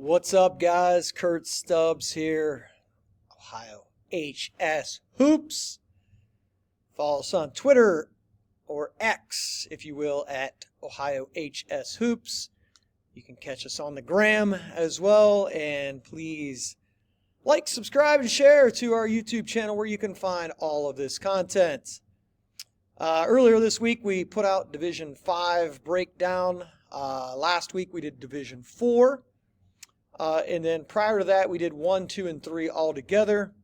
What's up, guys? Kurt Stubbs here, Ohio HS Hoops. Follow us on Twitter, or X, if you will, at Ohio HS Hoops. You can catch us on the gram as well, and please like, subscribe, and share to our YouTube channel where you can find all of this content. Earlier this week, we put out Division 5 breakdown. Last week, we did Division 4. And then prior to that, we did 1, 2, and 3 all together.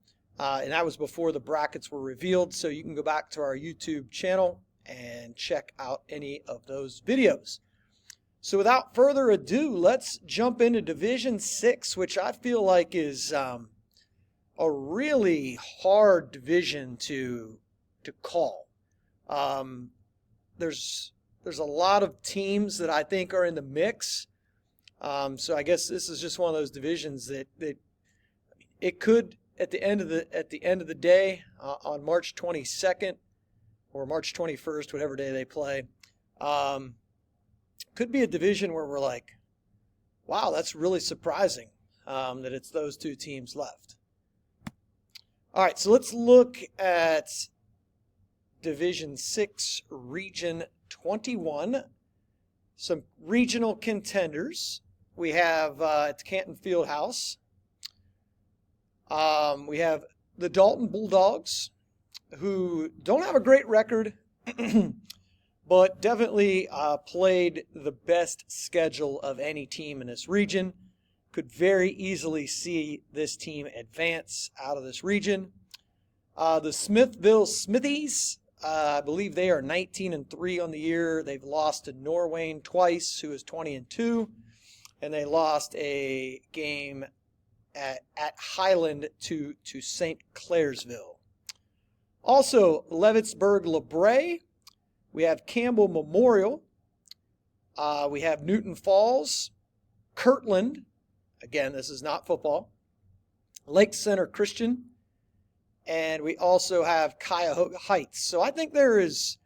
And that was before the brackets were revealed. So you can go back to our YouTube channel and check out any of those videos. So without further ado, let's jump into Division 6, which I feel like is a really hard division to call. There's a lot of teams that I think are in the mix. So I guess this is just one of those divisions that it could at the end of the day on March 22nd or March 21st, whatever day they play, could be a division where we're like, wow, that's really surprising that it's those two teams left. All right, so let's look at Division 6, Region 21. Some regional contenders. We have at the Canton Fieldhouse. We have the Dalton Bulldogs, who don't have a great record, but definitely played the best schedule of any team in this region. Could very easily see this team advance out of this region. The Smithville Smithies, I believe they are 19-3 on the year. They've lost to Norwayne twice, who is 20-2, and they lost a game at Highland to St. Clairsville. Also, Leavittsburg-LaBray. We have Campbell Memorial. We have Newton Falls, Kirtland. Again, this is not football. Lake Center Christian. And we also have Cuyahoga Heights. So I think there is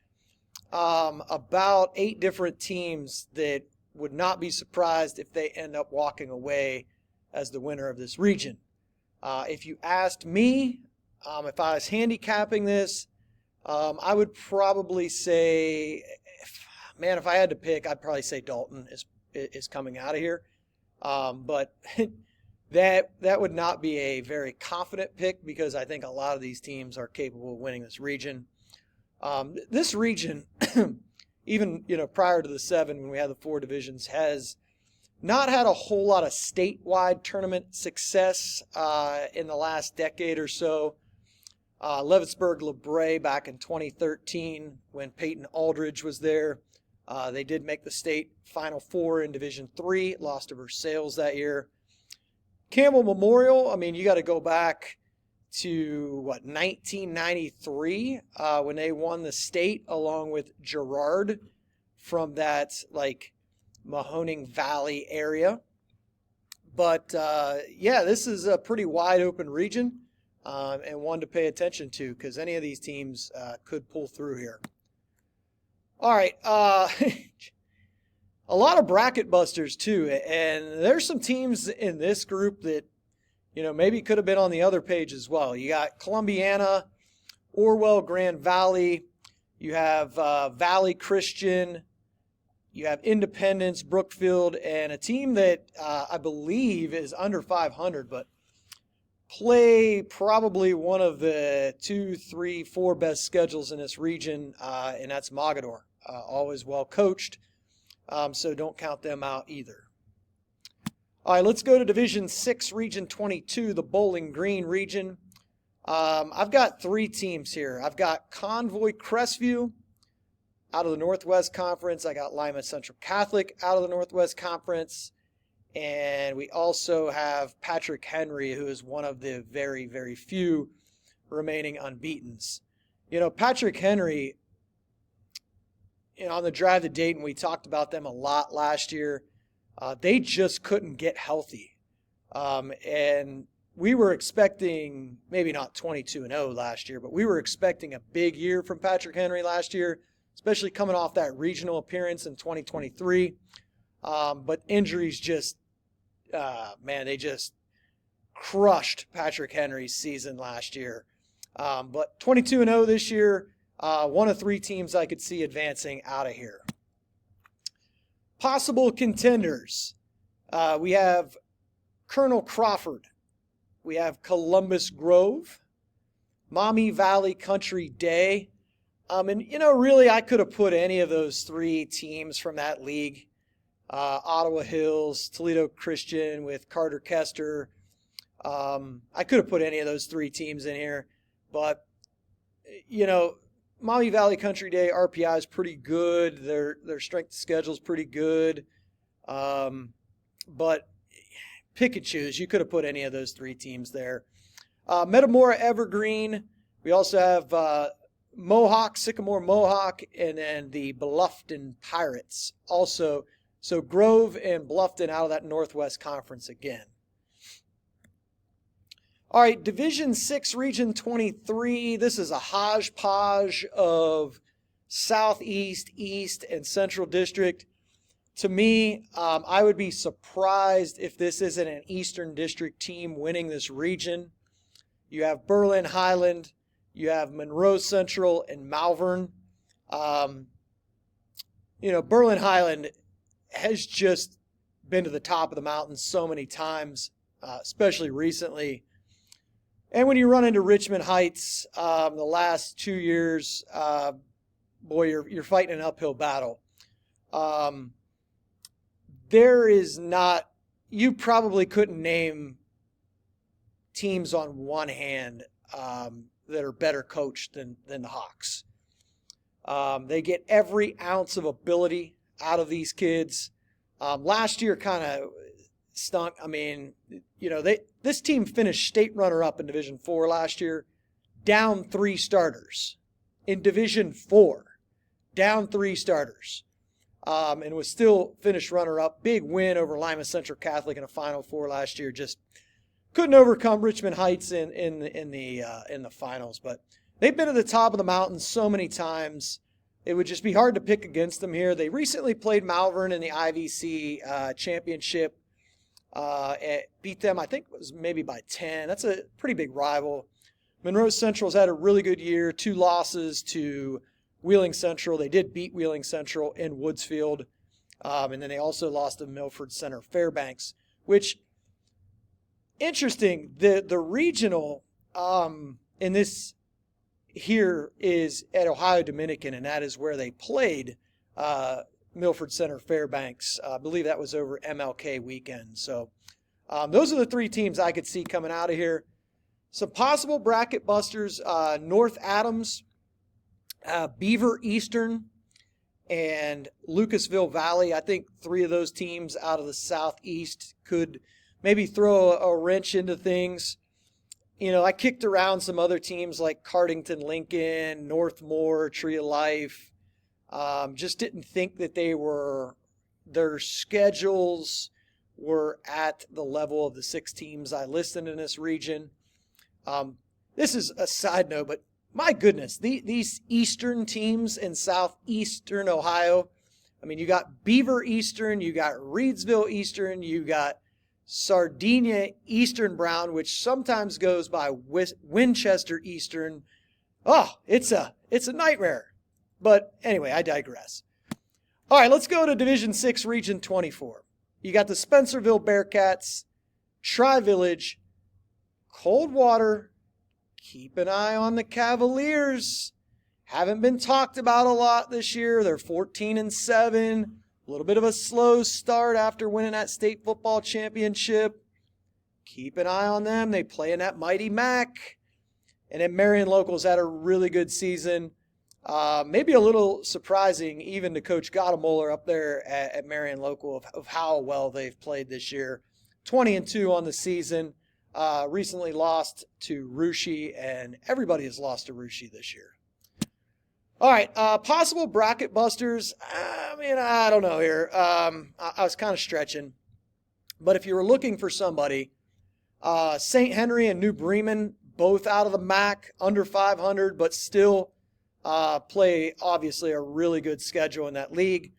about 8 different teams that would not be surprised if they end up walking away as the winner of this region. If you asked me, if I was handicapping this, I would probably say, if I had to pick, I'd probably say Dalton is coming out of here. But that would not be a very confident pick because I think a lot of these teams are capable of winning this region. This region, even prior to the 7 when we had the 4 divisions, has not had a whole lot of statewide tournament success in the last decade or so. Leavittsburg-LaBray back in 2013 when Peyton Aldridge was there. They did make the state Final Four in Division 3, lost to Versailles that year. Campbell Memorial, I mean, you got to go back to, 1993 when they won the state along with Girard from that, Mahoning Valley area. But, this is a pretty wide open region and one to pay attention to because any of these teams could pull through here. All right, a lot of bracket busters too, and there's some teams in this group that, maybe could have been on the other page as well. You got Columbiana, Orwell, Grand Valley. You have Valley Christian. You have Independence, Brookfield, and a team that I believe is under 500, but play probably one of the 2, 3, 4 best schedules in this region, and that's Mogador. Always well coached, so don't count them out either. All right, let's go to Division 6, Region 22, the Bowling Green region. I've got 3 teams here. I've got Convoy Crestview out of the Northwest Conference. I got Lima Central Catholic out of the Northwest Conference. And we also have Patrick Henry, who is one of the very, very few remaining unbeatens. Patrick Henry, on the drive to Dayton, we talked about them a lot last year. They just couldn't get healthy. And we were expecting, maybe not 22-0 last year, but we were expecting a big year from Patrick Henry last year, especially coming off that regional appearance in 2023. But injuries just man, they just crushed Patrick Henry's season last year. But 22-0 this year, one of 3 teams I could see advancing out of here. Possible contenders. We have Colonel Crawford. We have Columbus Grove, Maumee Valley Country Day. And, really, I could have put any of those 3 teams from that league. Ottawa Hills, Toledo Christian with Carter Kester. I could have put any of those 3 teams in here. But, Maumee Valley Country Day RPI is pretty good. Their strength of schedule is pretty good. But pick and choose. You could have put any of those 3 teams there. Metamora Evergreen. We also have Mohawk, Sycamore Mohawk, and then the Bluffton Pirates also. So Grove and Bluffton out of that Northwest Conference again. All right, Division 6, Region 23. This is a hodgepodge of Southeast, East, and Central District. To me, I would be surprised if this isn't an Eastern District team winning this region. You have Berlin Highland, you have Monroe Central, and Malvern. Berlin Highland has just been to the top of the mountain so many times, especially recently. And when you run into Richmond Heights the last 2 years, you're fighting an uphill battle. You probably couldn't name teams on one hand that are better coached than the Hawks. They get every ounce of ability out of these kids. Last year kind of stunk. I mean, this team finished state runner-up in Division 4 last year, down 3 starters. In Division 4, down 3 starters. And was still finished runner-up. Big win over Lima Central Catholic in a Final Four last year. Just couldn't overcome Richmond Heights in the finals. But they've been at the top of the mountain so many times. It would just be hard to pick against them here. They recently played Malvern in the IVC championship. Beat them, I think it was maybe by 10. That's a pretty big rival. Monroe Central's had a really good year. 2 losses to Wheeling Central. They did beat Wheeling Central in Woodsfield. And then they also lost to Milford Center Fairbanks, which, interesting, the regional in this here is at Ohio Dominican, and that is where they played Milford Center Fairbanks. I believe that was over MLK weekend. So those are the 3 teams I could see coming out of here. Some possible bracket busters, North Adams, Beaver Eastern, and Lucasville Valley. I think 3 of those teams out of the Southeast could maybe throw a wrench into things. I kicked around some other teams like Cardington Lincoln, Northmore, Tree of Life. Just didn't think that their schedules were at the level of the 6 teams I listed in this region. This is a side note, but my goodness, these Eastern teams in Southeastern Ohio, I mean, you got Beaver Eastern, you got Reedsville Eastern, you got Sardinia Eastern Brown, which sometimes goes by Winchester Eastern. Oh, it's a nightmare. But anyway, I digress. All right, let's go to Division 6, Region 24. You got the Spencerville Bearcats, Tri-Village, Coldwater. Keep an eye on the Cavaliers. Haven't been talked about a lot this year. They're 14-7. A little bit of a slow start after winning that state football championship. Keep an eye on them. They play in that Mighty Mac. And then Marion Locals had a really good season. Maybe a little surprising even to Coach Gottamoller up there at Marion Local of how well they've played this year. 20-2 on the season. Recently lost to Russia, and everybody has lost to Russia this year. All right, possible bracket busters. I mean, I don't know here. I was kind of stretching. But if you were looking for somebody, St. Henry and New Bremen, both out of the MAC, under 500, but still play, obviously, a really good schedule in that league.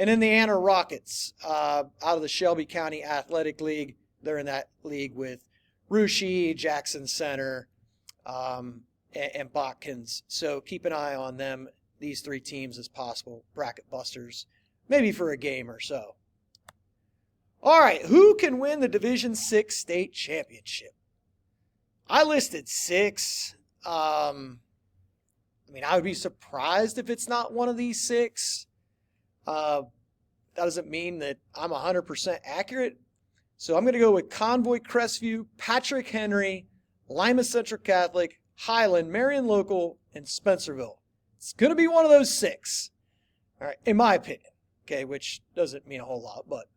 And then the Anna Rockets out of the Shelby County Athletic League. They're in that league with Russia, Jackson Center, and Botkins. So keep an eye on them, these three teams as possible bracket busters, maybe for a game or so. All right, who can win the Division VI state championship? I listed 6. I would be surprised if it's not one of these 6. That doesn't mean that I'm 100% accurate. So I'm going to go with Convoy Crestview, Patrick Henry, Lima Central Catholic, Highland, Marion Local, and Spencerville. It's going to be one of those 6. All right, in my opinion. Okay, which doesn't mean a whole lot, but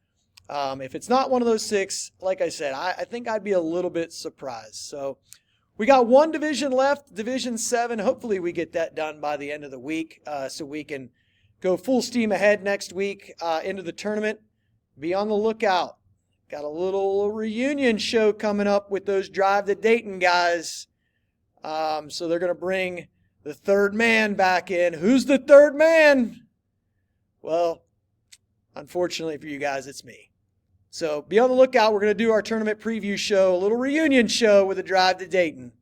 if it's not one of those 6, like I said, I think I'd be a little bit surprised. So we got one division left, Division 7. Hopefully we get that done by the end of the week so we can go full steam ahead next week into the tournament. Be on the lookout. Got a little reunion show coming up with those Drive to Dayton guys. So they're going to bring the third man back in. Who's the third man? Well, unfortunately for you guys, it's me. So be on the lookout. We're going to do our tournament preview show, a little reunion show with a Drive to Dayton.